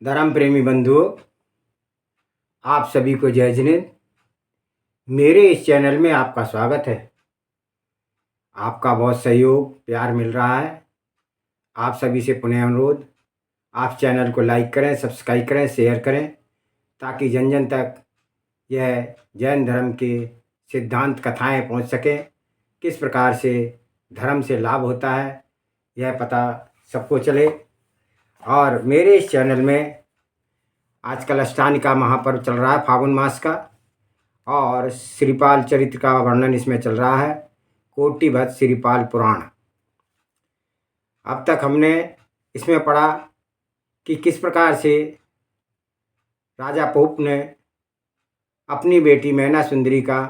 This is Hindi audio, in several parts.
धर्म प्रेमी बंधुओं, आप सभी को जय जिनेंद्र। मेरे इस चैनल में आपका स्वागत है। आपका बहुत सहयोग प्यार मिल रहा है। आप सभी से पुनः अनुरोध, आप चैनल को लाइक करें, सब्सक्राइब करें, शेयर करें, ताकि जन जन तक यह जैन धर्म के सिद्धांत कथाएं पहुंच सकें। किस प्रकार से धर्म से लाभ होता है यह पता सबको चले। और मेरे इस चैनल में आजकल अष्टानी का महापर्व चल रहा है, फागुन मास का, और श्रीपाल चरित्र का वर्णन इसमें चल रहा है, कोटिभद्र श्रीपाल पुराण। अब तक हमने इसमें पढ़ा कि किस प्रकार से राजा पोप ने अपनी बेटी मैना सुंदरी का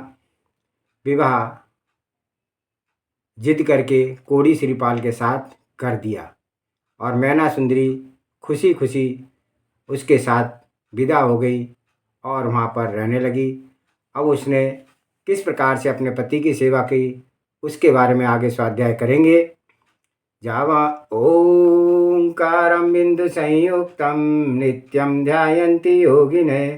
विवाह जिद करके कोड़ी श्रीपाल के साथ कर दिया और मैना सुंदरी खुशी खुशी उसके साथ विदा हो गई और वहाँ पर रहने लगी। अब उसने किस प्रकार से अपने पति की सेवा की उसके बारे में आगे स्वाध्याय करेंगे। जावा ओंकारं बिंदु संयुक्तं नित्यं ध्यायन्ति योगिनः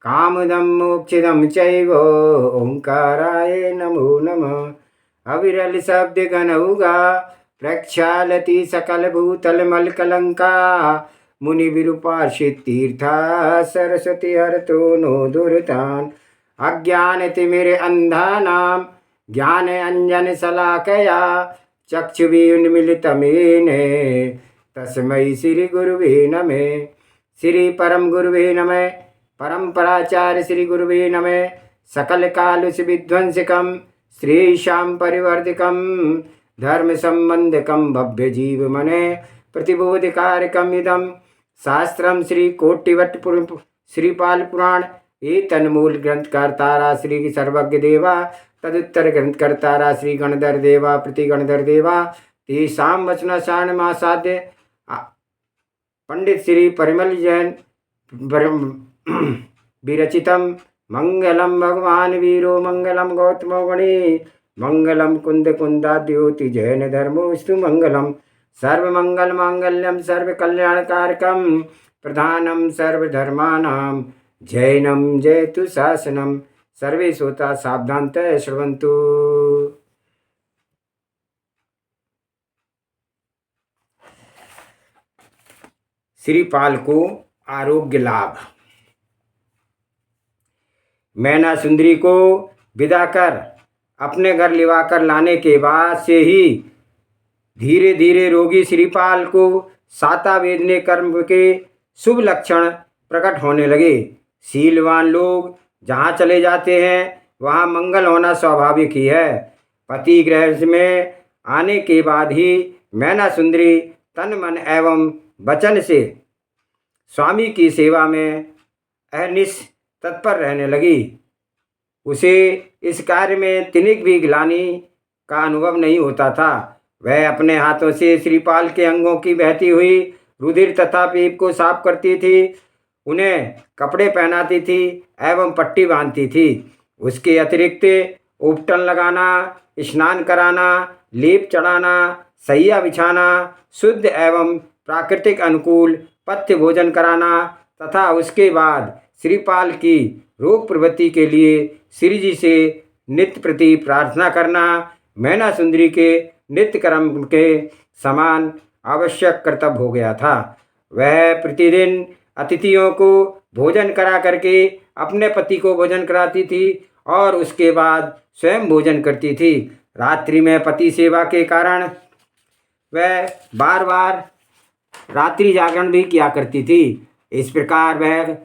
कामदं मोक्षदं चैव ओंकाराय नमो नमः। अविरल शब्द गणउगा प्रक्षालति सकल भूतल मलकलंका मुनि विरूपार्षित तीर्था सरस्वती हरतो नो दुर्तान। अज्ञान तिमिर अंधानाम ज्ञान अंजन शलाकया चक्षुरुन्मीलितं येन तस्मै श्री गुरुवे नमः। श्री परम गुरुवे नमः। परम्पराचार्य श्री गुरुवे नमः। सकल कालुष विध्वंसकं श्रीशां परिवर्तिकं धर्म संबंधकं भव्य जीव मने प्रतिबोधकारकम् इदं शास्त्रम श्री कोटिभद्र श्रीपाल पुराण। ये तन्मूल ग्रंथकर्तारा श्री सर्वज्ञ देवा तदुत्तर ग्रंथकर्तारा श्री गणधर देवा प्रति गणधर देवा तेषां वचनासारण मासाद्य पंडित श्री परिमल जैन विरचितम मंगलम भगवान वीरो मंगलम गौतमो गणे मंगलम कुंद कुंदाद्योति जैन धर्मोस्तु मंगलम। सर्वमंगल मांगल्यम सर्व कल्याणकारकम प्रधानम सर्वधर्मानां जैनम जयतु शासनम। सर्वे श्रोता सावधानतः श्रवन्तु। श्रीपाल को आरोग्य लाभ। मैना सुंदरी को विदा कर अपने घर लिवाकर लाने के बाद से ही धीरे धीरे रोगी श्रीपाल को साता वेदने कर्म के शुभ लक्षण प्रकट होने लगे। शीलवान लोग जहाँ चले जाते हैं वहाँ मंगल होना स्वाभाविक ही है। पति गृह में आने के बाद ही मैना सुंदरी तन मन एवं वचन से स्वामी की सेवा में अहनिश तत्पर रहने लगी। उसे इस कार्य में तिनिक भी ग्लानि का अनुभव नहीं होता था। वह अपने हाथों से श्रीपाल के अंगों की बहती हुई रुधिर तथा पीप को साफ करती थी, उन्हें कपड़े पहनाती थी एवं पट्टी बांधती थी। उसके अतिरिक्त उपटन लगाना, स्नान कराना, लेप चढ़ाना, सैया बिछाना, शुद्ध एवं प्राकृतिक अनुकूल पथ्य भोजन कराना तथा उसके बाद श्रीपाल की रोग प्रवृत्ति के लिए श्री जी से नित्य प्रति प्रार्थना करना मैना सुंदरी के नित्य कर्म के समान आवश्यक कर्तव्य हो गया था। वह प्रतिदिन अतिथियों को भोजन करा करके अपने पति को भोजन कराती थी और उसके बाद स्वयं भोजन करती थी। रात्रि में पति सेवा के कारण वह बार बार रात्रि जागरण भी किया करती थी। इस प्रकार वह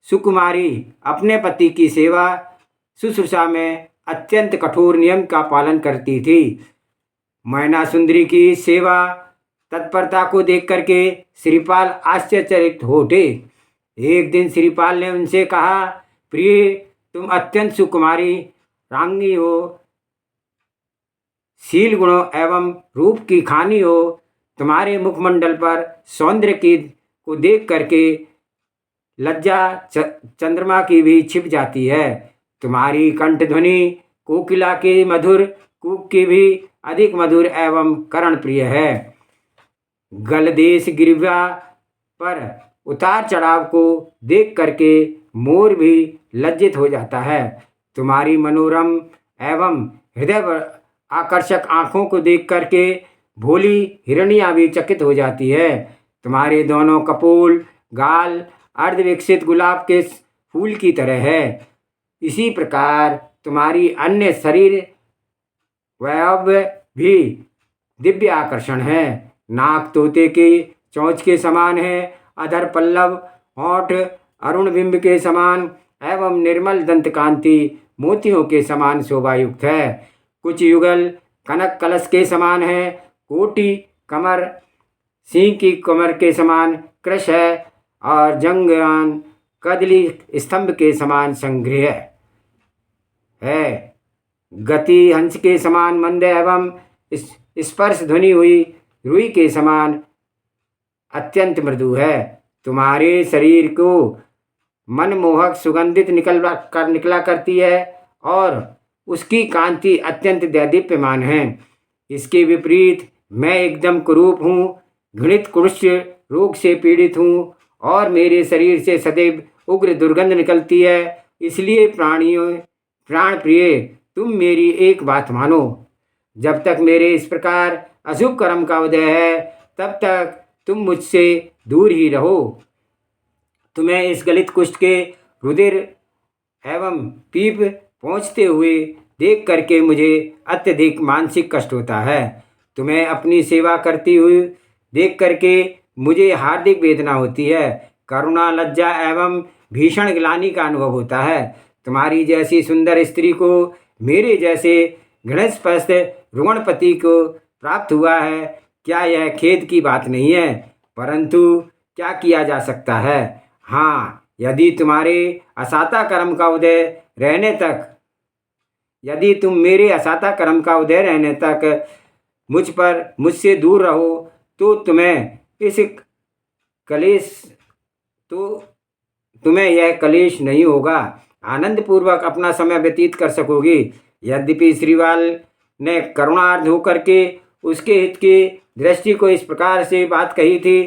सुकुमारी अपने पति की सेवा शुश्रूषा में अत्यंत कठोर नियम का पालन करती थी। मैना सुंदरी की सेवा तत्परता को देख करके श्रीपाल आश्चर्यचकित हो उठे। एक दिन श्रीपाल ने उनसे कहा, प्रिय, तुम अत्यंत सुकुमारी रांगी हो, शील गुणों एवं रूप की खानी हो। तुम्हारे मुखमंडल पर सौंदर्य की को देख करके लज्जा चंद्रमा की भी छिप जाती है। तुम्हारी कंठ ध्वनि कोकिला के मधुर कूक की भी अधिक मधुर एवं कर्ण प्रिय है। गलदेश गिरिवा पर उतार चढ़ाव को देख करके मोर भी लज्जित हो जाता है। तुम्हारी मनोरम एवं हृदय आकर्षक आँखों को देख करके भोली हिरनियाँ भी चकित हो जाती है। तुम्हारे दोनों कपोल गाल अर्धविकसित गुलाब के फूल की तरह है। इसी प्रकार तुम्हारी अन्य शरीर वैभव भी दिव्य आकर्षण है। नाक तोते के चोंच के समान है, अधर पल्लव होंठ अरुण बिंब के समान एवं निर्मल दंत कांति मोतियों के समान शोभायुक्त है। कुछ युगल कनक कलश के समान है, कोटि कमर सिंह की कमर के समान कृश है और जंगयान कदली स्तंभ के समान संग्रह है। गति हंस के समान मंद एवं स्पर्श ध्वनि हुई रुई के समान अत्यंत मृदु है। तुम्हारे शरीर को मनमोहक सुगंधित निकला करती है और उसकी कांति अत्यंत दैदीप्यमान है। इसके विपरीत मैं एकदम कुरूप हूँ, घृणित कुष्ठ रोग से पीड़ित हूँ और मेरे शरीर से सदैव उग्र दुर्गंध निकलती है। इसलिए प्राण प्रिय, तुम मेरी एक बात मानो। जब तक मेरे इस प्रकार अशुभ कर्म का उदय है तब तक तुम मुझसे दूर ही रहो। तुम्हें इस गलित कुष्ठ के रुधिर एवं पीप पहुँचते हुए देख करके मुझे अत्यधिक मानसिक कष्ट होता है। तुम्हें अपनी सेवा करती हुई देख करके मुझे हार्दिक वेदना होती है। करुणा लज्जा एवं भीषण ग्लानि का अनुभव होता है। तुम्हारी जैसी सुंदर स्त्री को मेरे जैसे घृणस्पष्ट रुग्णपति को प्राप्त हुआ है, क्या यह खेद की बात नहीं है? परंतु क्या किया जा सकता है? हाँ, यदि तुम्हारे असाता कर्म का उदय रहने तक यदि तुम मेरे असाता कर्म का उदय रहने तक मुझसे दूर रहो तो तुम्हें यह कलेश नहीं होगा। आनंद पूर्वक अपना समय व्यतीत कर सकोगी। यद्यपि श्रीवाल ने करुणार्ध होकर के उसके हित की दृष्टि को इस प्रकार से बात कही थी,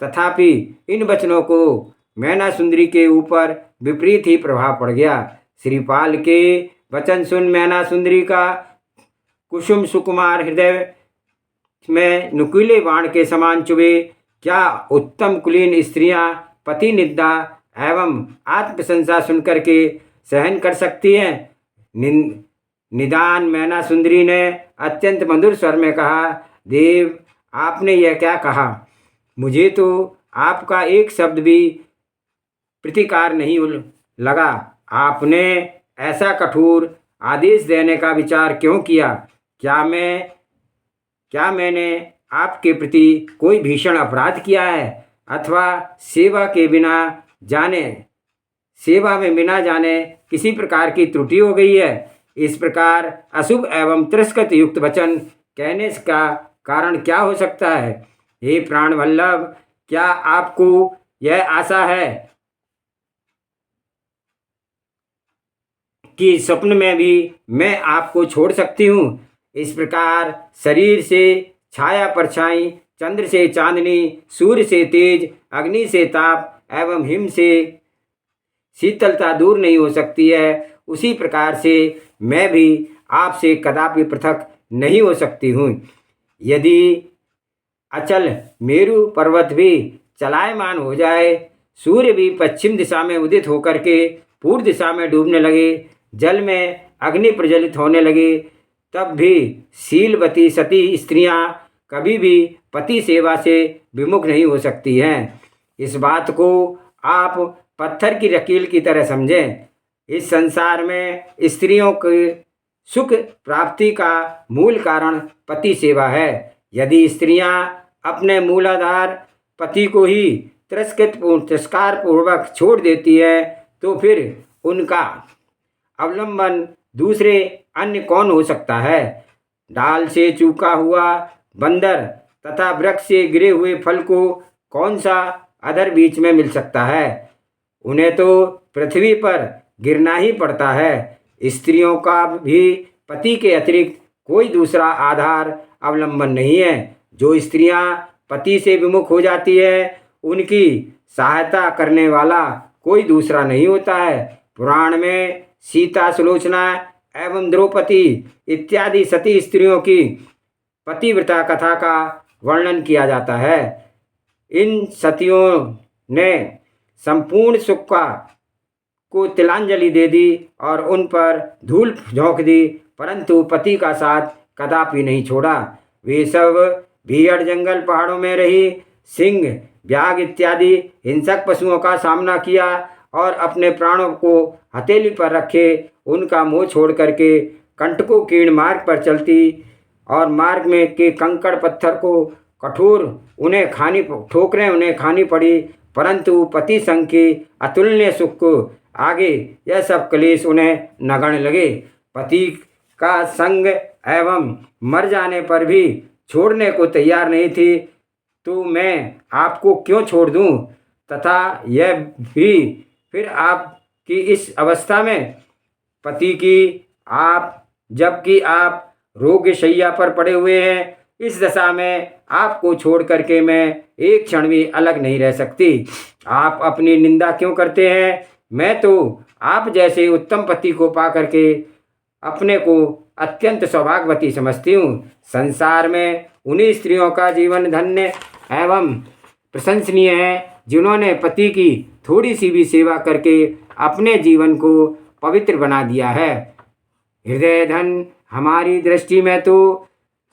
तथापि इन वचनों को मैना सुंदरी के ऊपर विपरीत ही प्रभाव पड़ गया। श्रीपाल के वचन सुन मैना सुंदरी का कुसुम सुकुमार हृदय में नुकीले बाण के समान चुभे। क्या उत्तम कुलीन स्त्रियां पति निंदा एवं आत्मप्रशंसा सुनकर के सहन कर सकती हैं? निदान मैना सुंदरी ने अत्यंत मधुर स्वर में कहा, देव, आपने यह क्या कहा? मुझे तो आपका एक शब्द भी प्रतिकार नहीं लगा। आपने ऐसा कठोर आदेश देने का विचार क्यों किया? क्या मैंने आपके प्रति कोई भीषण अपराध किया है अथवा सेवा में बिना जाने किसी प्रकार की त्रुटि हो गई है? इस प्रकार अशुभ एवं तिरस्कृत युक्त वचन कहने का कारण क्या हो सकता है? हे प्राण वल्लभ, क्या आपको यह आशा है कि स्वप्न में भी मैं आपको छोड़ सकती हूँ? इस प्रकार शरीर से छाया परछाई, चंद्र से चांदनी, सूर्य से तेज, अग्नि से ताप एवं हिम से शीतलता दूर नहीं हो सकती है, उसी प्रकार से मैं भी आपसे कदापि पृथक नहीं हो सकती हूँ। यदि अचल मेरु पर्वत भी चलायमान हो जाए, सूर्य भी पश्चिम दिशा में उदित होकर के पूर्व दिशा में डूबने लगे, जल में अग्नि प्रज्वलित होने लगे, तब भी शीलवती सती स्त्रियां कभी भी पति सेवा से विमुख नहीं हो सकती हैं। इस बात को आप पत्थर की लकीर की तरह समझें। इस संसार में स्त्रियों के सुख प्राप्ति का मूल कारण पति सेवा है। यदि स्त्रियां अपने मूलाधार पति को ही तिरस्कार पूर्वक छोड़ देती है तो फिर उनका अवलंबन दूसरे अन्य कौन हो सकता है? डाल से चूका हुआ बंदर तथा वृक्ष से गिरे हुए फल को कौन सा अधर बीच में मिल सकता है? उन्हें तो पृथ्वी पर गिरना ही पड़ता है। स्त्रियों का भी पति के अतिरिक्त कोई दूसरा आधार अवलंबन नहीं है। जो स्त्रियां पति से विमुख हो जाती है, उनकी सहायता करने वाला कोई दूसरा नहीं होता है। पुराण में सीता, सुलोचना एवं द्रौपदी इत्यादि सती स्त्रियों की पतिव्रता कथा का वर्णन किया जाता है। इन सतियों ने संपूर्ण सुख को तिलांजलि दे दी और उन पर धूल झोंक दी, परंतु पति का साथ कदापि नहीं छोड़ा। वे सब भीड़ जंगल पहाड़ों में रही, सिंह, व्याघ इत्यादि हिंसक पशुओं का सामना किया और अपने प्राणों को हथेली पर रखे उनका मोह छोड़ करके कंटकों कीर्ण मार्ग पर चलती और मार्ग में के कंकड़ पत्थर को कठोर ठोकरें उन्हें खानी पड़ी, परंतु पति संग के अतुलनीय सुख को आगे यह सब क्लेश उन्हें नगण्य लगे। पति का संग एवं मर जाने पर भी छोड़ने को तैयार नहीं थी, तो मैं आपको क्यों छोड़ दूं? तथा यह भी फिर आपकी इस अवस्था में पति की जबकि आप रोगशैया पर पड़े हुए हैं, इस दशा में आपको छोड़ करके मैं एक क्षण भी अलग नहीं रह सकती। आप अपनी निंदा क्यों करते हैं? मैं तो आप जैसे उत्तम पति को पा करके अपने को अत्यंत सौभाग्यवती समझती हूँ। संसार में उन्हीं स्त्रियों का जीवन धन्य एवं प्रशंसनीय है जिन्होंने पति की थोड़ी सी भी सेवा करके अपने जीवन को पवित्र बना दिया है। हृदय धन, हमारी दृष्टि में तो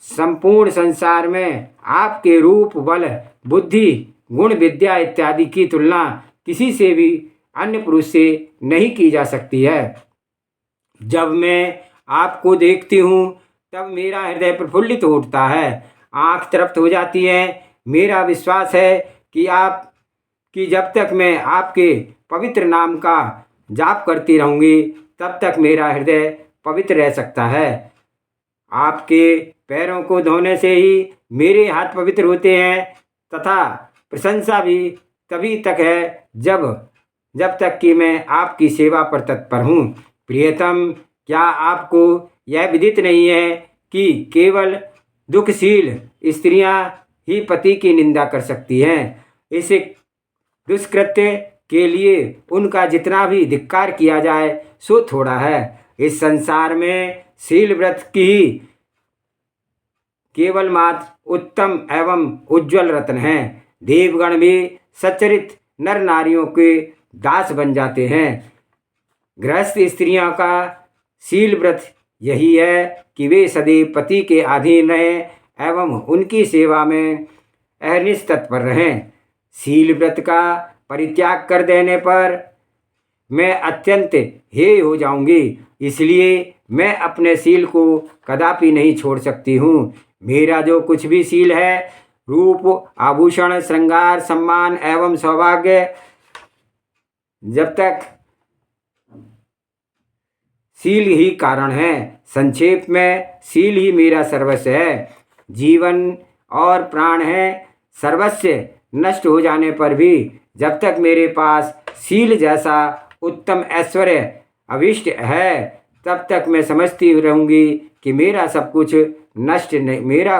संपूर्ण संसार में आपके रूप, बल, बुद्धि, गुण, विद्या इत्यादि की तुलना किसी से भी अन्य पुरुष से नहीं की जा सकती है। जब मैं आपको देखती हूँ तब मेरा हृदय प्रफुल्लित उठता है, आँख तृप्त हो जाती है। मेरा विश्वास है कि जब तक मैं आपके पवित्र नाम का जाप करती रहूँगी तब तक मेरा हृदय पवित्र रह सकता है। आपके पैरों को धोने से ही मेरे हाथ पवित्र होते हैं तथा प्रशंसा भी तभी तक है जब तक कि मैं आपकी सेवा पर तत्पर हूँ। प्रियतम, क्या आपको यह विदित नहीं है कि केवल दुखशील स्त्रियां ही पति की निंदा कर सकती हैं? इस दुष्कृत्य के लिए उनका जितना भी धिक्कार किया जाए सो थोड़ा है। इस संसार में शील व्रत की ही केवल मात्र उत्तम एवं उज्ज्वल रत्न हैं। देवगण भी सच्चरित नर नारियों के दास बन जाते हैं। गृहस्थ स्त्रियों का शील व्रत यही है कि वे सदैव पति के अधीन रहें एवं उनकी सेवा में अहर्निश तत्पर रहें। शील व्रत का परित्याग कर देने पर मैं अत्यंत हेय हो जाऊंगी, इसलिए मैं अपने शील को कदापि नहीं छोड़ सकती हूँ। मेरा जो कुछ भी शील है, रूप, आभूषण, श्रृंगार, सम्मान एवं सौभाग्य, जब तक शील ही कारण है। संक्षेप में शील ही मेरा सर्वस्व है, जीवन और प्राण है। सर्वस्व नष्ट हो जाने पर भी जब तक मेरे पास शील जैसा उत्तम ऐश्वर्य अभिष्ट है तब तक मैं समझती रहूँगी कि मेरा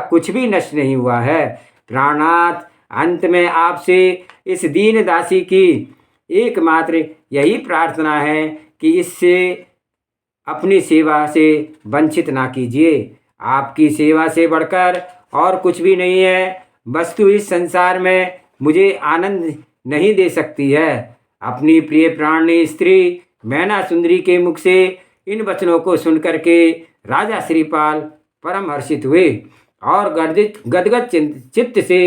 कुछ भी नष्ट नहीं हुआ है। प्राणनाथ, अंत में आपसे इस दीन दासी की एकमात्र यही प्रार्थना है कि इससे अपनी सेवा से वंचित ना कीजिए। आपकी सेवा से बढ़कर और कुछ भी नहीं है। वस्तु इस संसार में मुझे आनंद नहीं दे सकती है। अपनी प्रिय प्राणी स्त्री मैना सुंदरी के मुख से इन वचनों को सुनकर के राजा श्रीपाल परम हर्षित हुए और गदगद चित्त से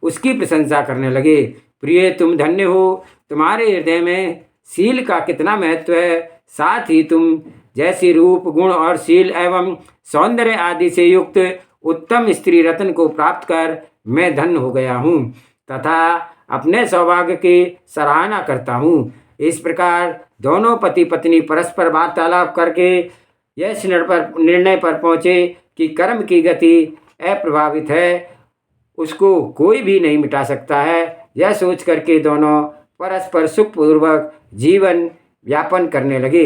उसकी प्रशंसा करने लगे। प्रिय, तुम धन्य हो, तुम्हारे हृदय में शील का कितना महत्व है। साथ ही तुम जैसी रूप, गुण और शील एवं सौंदर्य आदि से युक्त उत्तम स्त्री रत्न को प्राप्त कर मैं धन्य हो गया हूँ तथा अपने सौभाग्य की सराहना करता हूँ। इस प्रकार दोनों पति पत्नी परस्पर वार्तालाप करके यह निर्णय पर पहुँचे कि कर्म की गति अप्रभावित है, उसको कोई भी नहीं मिटा सकता है। यह सोच करके दोनों परस्पर सुखपूर्वक जीवन व्यापन करने लगे।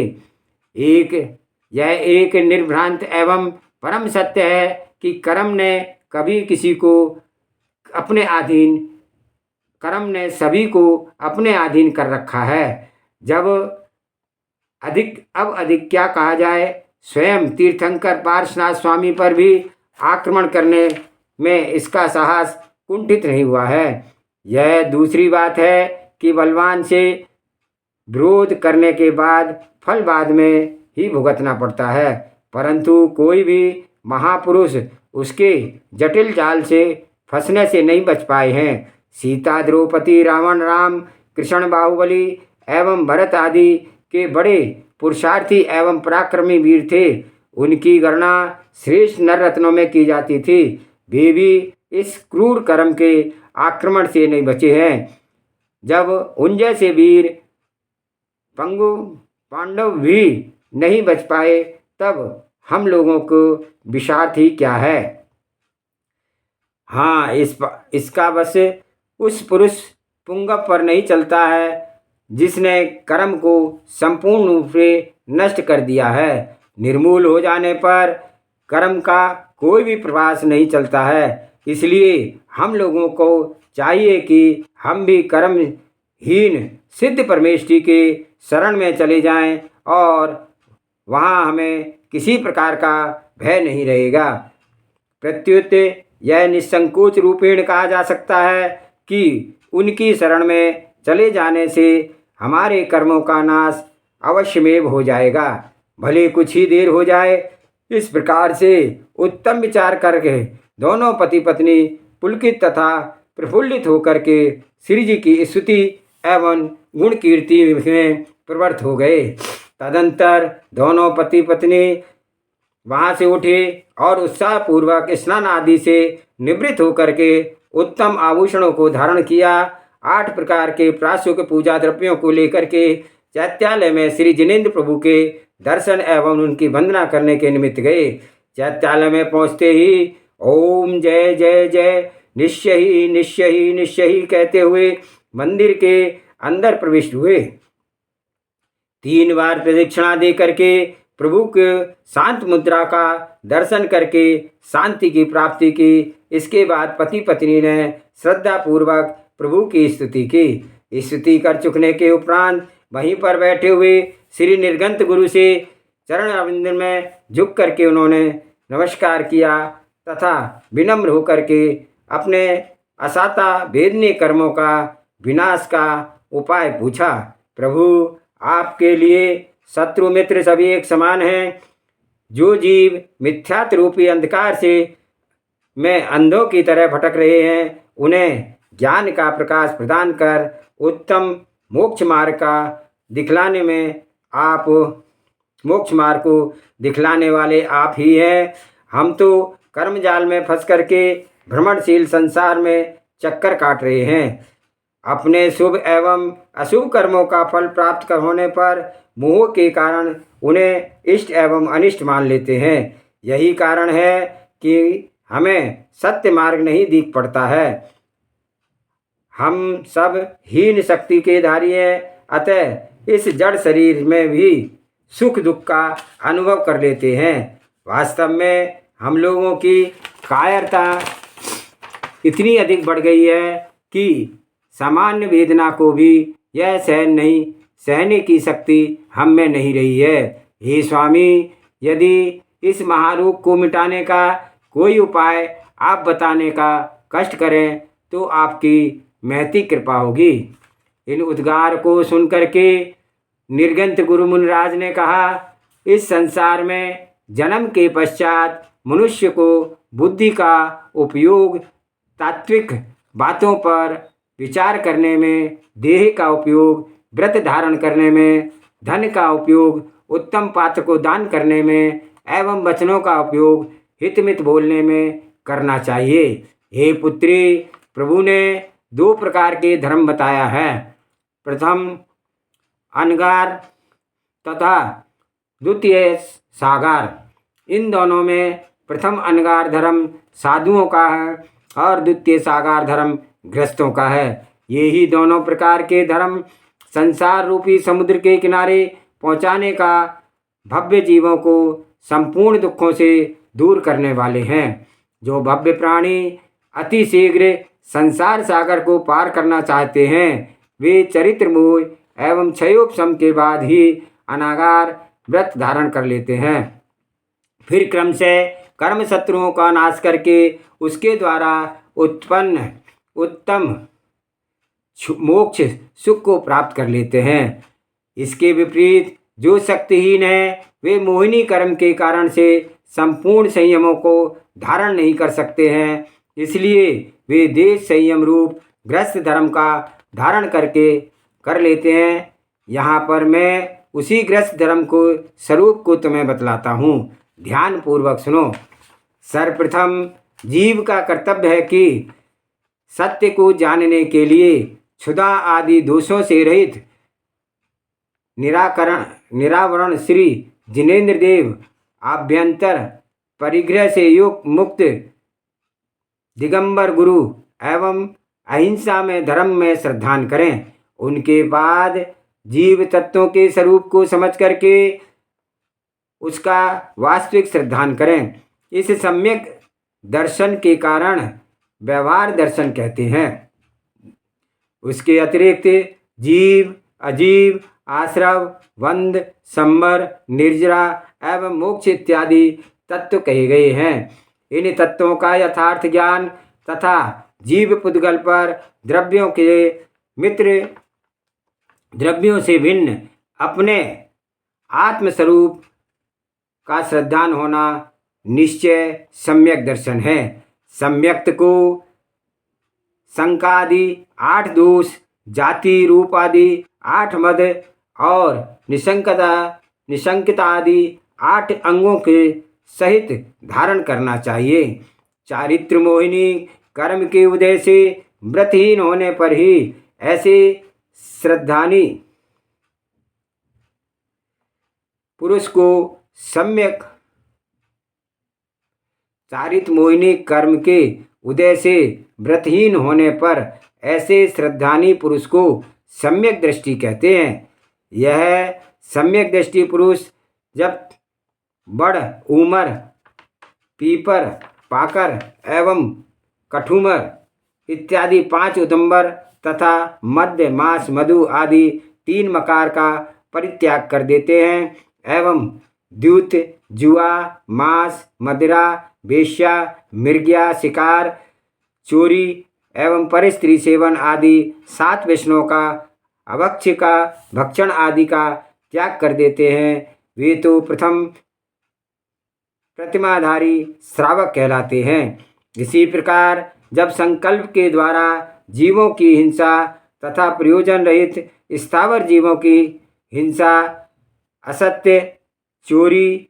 यह एक निर्भ्रांत एवं परम सत्य है कि कर्म ने कभी किसी को अपने अधीन कर्म ने सभी को अपने अधीन कर रखा है। अब अधिक क्या कहा जाए, स्वयं तीर्थंकर पार्श्वनाथ स्वामी पर भी आक्रमण करने में इसका साहस कुंठित नहीं हुआ है। यह दूसरी बात है कि बलवान से विरोध करने के बाद फल बाद में ही भुगतना पड़ता है, परंतु कोई भी महापुरुष उसके जटिल जाल से फंसने से नहीं बच पाए हैं। सीता, द्रौपदी, रावण, राम, कृष्ण, बाहुबली एवं भरत आदि के बड़े पुरुषार्थी एवं पराक्रमी वीर थे। उनकी गणना श्रेष्ठ नर रत्नों में की जाती थी। वे भी इस क्रूर कर्म के आक्रमण से नहीं बचे हैं। जब उन जैसे वीर पंगु पांडव भी नहीं बच पाए, तब हम लोगों को विषार्थ ही क्या है। हाँ, इसका बस उस पुरुष पुंगव पर नहीं चलता है जिसने कर्म को संपूर्ण रूप से नष्ट कर दिया है। निर्मूल हो जाने पर कर्म का कोई भी प्रवास नहीं चलता है। इसलिए हम लोगों को चाहिए कि हम भी कर्महीन सिद्ध परमेष्ठी के शरण में चले जाएं और वहाँ हमें किसी प्रकार का भय नहीं रहेगा। प्रत्युत यह निसंकोच रूपेण कहा जा सकता है कि उनकी शरण में चले जाने से हमारे कर्मों का नाश अवश्यमेव हो जाएगा, भले कुछ ही देर हो जाए। इस प्रकार से उत्तम विचार करके दोनों पति पत्नी पुलकित तथा प्रफुल्लित होकर के श्री जी की स्तुति एवं गुण कीर्ति में प्रवृत्त हो गए। तदंतर दोनों पति पत्नी वहाँ से उठे और उत्साहपूर्वक स्नान आदि से निवृत्त होकर के उत्तम आभूषणों को धारण किया। 8 प्रकार के प्राशुक पूजा द्रव्यों को लेकर के चैत्यालय में श्री जिनेन्द्र प्रभु के दर्शन एवं उनकी वंदना करने के निमित्त गए। चैत्यालय में पहुँचते ही ओम जय जय जय निश्चय ही निश्चय ही निश्चय ही कहते हुए मंदिर के अंदर प्रविष्ट हुए। 3 बार प्रदक्षिणा दे करके प्रभु के शांत मुद्रा का दर्शन करके शांति की प्राप्ति की। इसके बाद पति पत्नी ने श्रद्धा पूर्वक प्रभु की स्तुति की। स्तुति कर चुकने के उपरांत वहीं पर बैठे हुए श्री निर्गंत गुरु से चरण अरविंद में झुक करके उन्होंने नमस्कार किया तथा विनम्र होकर के अपने असाता वेदनीय कर्मों का विनाश का उपाय पूछा। प्रभु, आपके लिए शत्रु मित्र सभी एक समान हैं। जो जीव मिथ्यात्व रूपी अंधकार से में अंधों की तरह भटक रहे हैं, उन्हें ज्ञान का प्रकाश प्रदान कर उत्तम मोक्ष मार्ग को दिखलाने वाले आप ही हैं। हम तो कर्मजाल में फंस करके भ्रमणशील संसार में चक्कर काट रहे हैं। अपने शुभ एवं अशुभ कर्मों का फल प्राप्त होने पर मोह के कारण उन्हें इष्ट एवं अनिष्ट मान लेते हैं। यही कारण है कि हमें सत्य मार्ग नहीं दिख पड़ता है। हम सब हीन शक्ति के धारी हैं, अतः इस जड़ शरीर में भी सुख दुख का अनुभव कर लेते हैं। वास्तव में हम लोगों की कायरता इतनी अधिक बढ़ गई है कि सामान्य वेदना को भी यह सहने की शक्ति हम में नहीं रही है। हे स्वामी, यदि इस महारोग को मिटाने का कोई उपाय आप बताने का कष्ट करें तो आपकी महती कृपा होगी। इन उद्गार को सुनकर के निर्गंत गुरु मुनिराज ने कहा, इस संसार में जन्म के पश्चात मनुष्य को बुद्धि का उपयोग तात्विक बातों पर विचार करने में, देह का उपयोग व्रत धारण करने में, धन का उपयोग उत्तम पात्र को दान करने में एवं वचनों का उपयोग हितमित बोलने में करना चाहिए। हे पुत्री, प्रभु ने 2 प्रकार के धर्म बताया है। प्रथम अनगार तथा द्वितीय सागार। इन दोनों में प्रथम अनगार धर्म साधुओं का है और द्वितीय सागार धर्म गृहस्थों का है। ये ही दोनों प्रकार के धर्म संसार रूपी समुद्र के किनारे पहुँचाने का भव्य जीवों को संपूर्ण दुखों से दूर करने वाले हैं। जो भव्य प्राणी अति शीघ्र संसार सागर को पार करना चाहते हैं वे चरित्र मोह एवं क्षयोपशम के बाद ही अनागार व्रत धारण कर लेते हैं। फिर क्रम से कर्म शत्रुओं का नाश करके उसके द्वारा उत्पन्न उत्तम मोक्ष सुख को प्राप्त कर लेते हैं। इसके विपरीत जो शक्तिहीन है वे मोहिनी कर्म के कारण से संपूर्ण संयमों को धारण नहीं कर सकते हैं, इसलिए वे देश संयम रूप गृहस्थ धर्म का धारण करके कर लेते हैं। यहाँ पर मैं उसी गृहस्थ धर्म को स्वरूप को तुम्हें बतलाता हूँ, ध्यान पूर्वक सुनो। सर्वप्रथम जीव का कर्तव्य है कि सत्य को जानने के लिए क्षुधा आदि दोषों से रहित निरावरण श्री जिनेन्द्र देव आभ्यंतर परिग्रह से युक्त मुक्त दिगंबर गुरु एवं अहिंसा में धर्म में श्रद्धान करें। उनके बाद जीव तत्वों के स्वरूप को समझ करके उसका वास्तविक श्रद्धान करें। इस सम्यक दर्शन के कारण व्यवहार दर्शन कहते हैं। उसके अतिरिक्त जीव अजीव आश्रव वंद संबर निर्जरा एवं मोक्ष इत्यादि तत्व कहे गए हैं। इन तत्वों का यथार्थ ज्ञान तथा जीव पुद्गल पर द्रव्यों के मित्र द्रव्यों से भिन्न अपने आत्मस्वरूप का श्रद्धान होना निश्चय सम्यक दर्शन है। सम्यक्त को संकादि 8 दोष, जाति रूप आदि 8 मद और निशंकता आदि 8 अंगों के सहित धारण करना चाहिए। चारित्र मोहिनी कर्म के उदय से व्रतहीन होने पर ही ऐसे श्रद्धानी पुरुष को सम्यक चारित्र मोहिनी कर्म के उदय से व्रतहीन होने पर ऐसे श्रद्धानी पुरुष को सम्यक दृष्टि कहते हैं। यह सम्यक दृष्टि पुरुष जब बड़ उमर पीपर पाकर एवं कठुमर इत्यादि 5 उदंबर तथा मध्य मास मधु आदि 3 मकार का परित्याग कर देते हैं एवं द्यूत जुआ मांस मदिरा वेश्या मृग्या शिकार चोरी एवं परस्त्री सेवन आदि 7 वैष्णवों का अभक्ष का भक्षण आदि का त्याग कर देते हैं। वे तो प्रथम प्रतिमाधारी श्रावक कहलाते हैं। इसी प्रकार जब संकल्प के द्वारा जीवों की हिंसा तथा प्रयोजन रहित स्थावर जीवों की हिंसा असत्य चोरी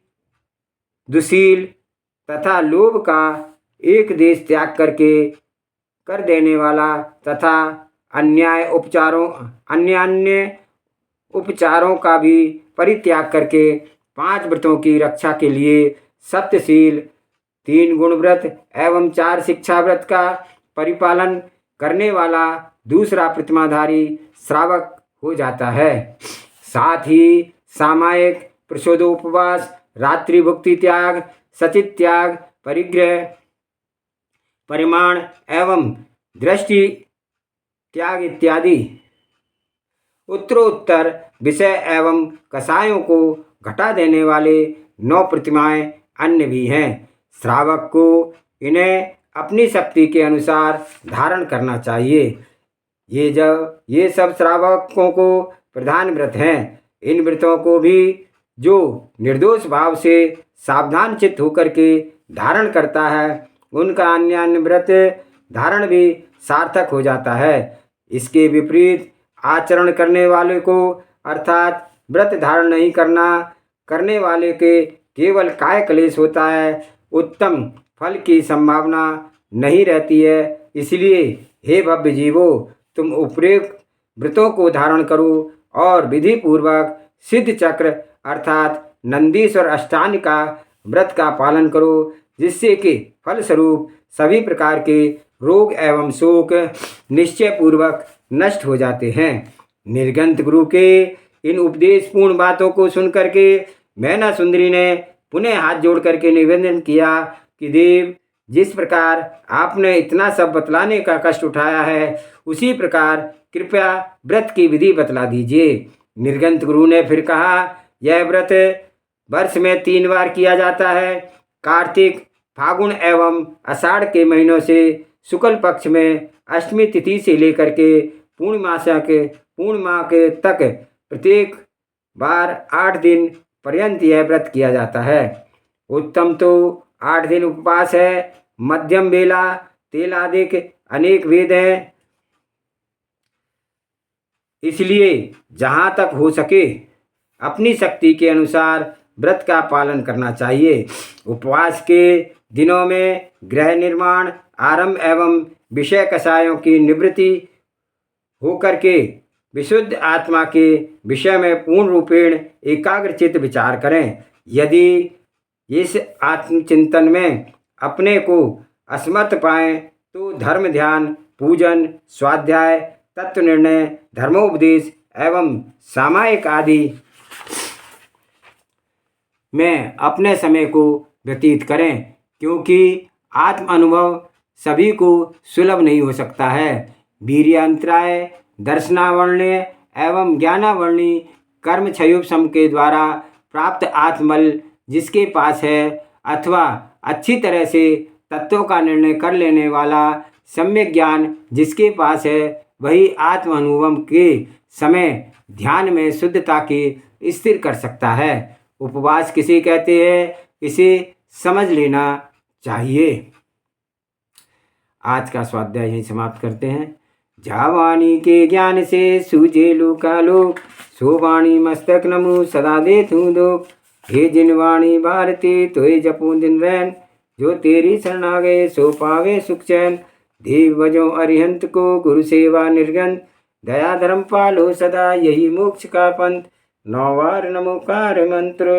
दुशील तथा लोभ का एक देश त्याग करके कर देने वाला तथा अन्य उपचारों का भी परित्याग करके 5 व्रतों की रक्षा के लिए सत्यशील 3 गुण व्रत एवं 4 शिक्षा व्रत का परिपालन करने वाला दूसरा प्रतिमाधारी श्रावक हो जाता है। साथ ही सामायिक प्रसोदोपवास रात्रि भुक्ति त्याग सचित त्याग परिग्रह परिमाण एवं दृष्टि त्याग इत्यादि उत्तरोत्तर विषय एवं कषायों को घटा देने वाले 9 प्रतिमाएं अन्य भी हैं। श्रावक को इन्हें अपनी शक्ति के अनुसार धारण करना चाहिए। ये सब श्रावकों को प्रधान व्रत हैं। इन व्रतों को भी जो निर्दोष भाव से सावधान चित्त होकर के धारण करता है उनका अन्य व्रत धारण भी सार्थक हो जाता है। इसके विपरीत आचरण करने वाले को अर्थात व्रत धारण नहीं करने वाले के केवल काय क्लेश होता है, उत्तम फल की संभावना नहीं रहती है। इसलिए हे भव्य जीवो, तुम उपयुक्त व्रतों को धारण करो और विधि पूर्वक सिद्ध चक्र अर्थात नंदीश्वर अष्टांग का व्रत का पालन करो, जिससे कि फलस्वरूप सभी प्रकार के रोग एवं शोक निश्चय पूर्वक नष्ट हो जाते हैं। निर्गंत गुरु के इन उपदेशपूर्ण बातों को सुनकर के मैना सुंदरी ने पुनः हाथ जोड़ करके निवेदन किया कि देव, जिस प्रकार आपने इतना सब बतलाने का कष्ट उठाया है, उसी प्रकार कृपया व्रत की विधि बतला दीजिए। निर्गंत गुरु ने फिर कहा, यह व्रत वर्ष में 3 बार किया जाता है। कार्तिक, फागुन एवं आषाढ़ के महीनों से शुक्ल पक्ष में अष्टमी तिथि से लेकर के पूर्णिमा के तक प्रत्येक बार 8 दिन पर्यंत यह व्रत किया जाता है। उत्तम तो 8 दिन उपवास है, मध्यम बेला तेलादिक अनेक वेद हैं, इसलिए जहाँ तक हो सके अपनी शक्ति के अनुसार व्रत का पालन करना चाहिए। उपवास के दिनों में गृह निर्माण, आरंभ एवं विषय कषायों की निवृत्ति होकर के विशुद्ध आत्मा के विषय में पूर्ण रूपेण एकाग्रचित विचार करें। यदि इस आत्मचिंतन में अपने को असमर्थ पाएं तो धर्म ध्यान, पूजन, स्वाध्याय, तत्व निर्णय, धर्मोपदेश एवं सामायिक आदि में अपने समय को व्यतीत करें, क्योंकि आत्म अनुभव सभी को सुलभ नहीं हो सकता है। वीर्यांतराय, दर्शनावर्ण्य एवं ज्ञानावर्णी कर्म क्षयोपशम के द्वारा प्राप्त आत्मबल जिसके पास है, अथवा अच्छी तरह से तत्वों का निर्णय कर लेने वाला सम्यक ज्ञान जिसके पास है, वही आत्म अनुभव के समय ध्यान में शुद्धता की स्थिर कर सकता है। उपवास किसे कहते हैं, इसे समझ लेना चाहिए। आज का स्वाध्याय यहीं समाप्त करते हैं। जावाणी के ज्ञान से सूझे लोकालोक, सो वाणी मस्तक नमो सदा देतु दुख। हे जिन वाणी भारती तोय जपो दिन रैन, जो तेरी शरण आ गए सो पावे सुख चैन। देव भजो अरिहंत को गुरु सेवा निर्गंत, दया धर्म पालो सदा यही मोक्ष का पंथ। 9 बार नमोकार मंत्र।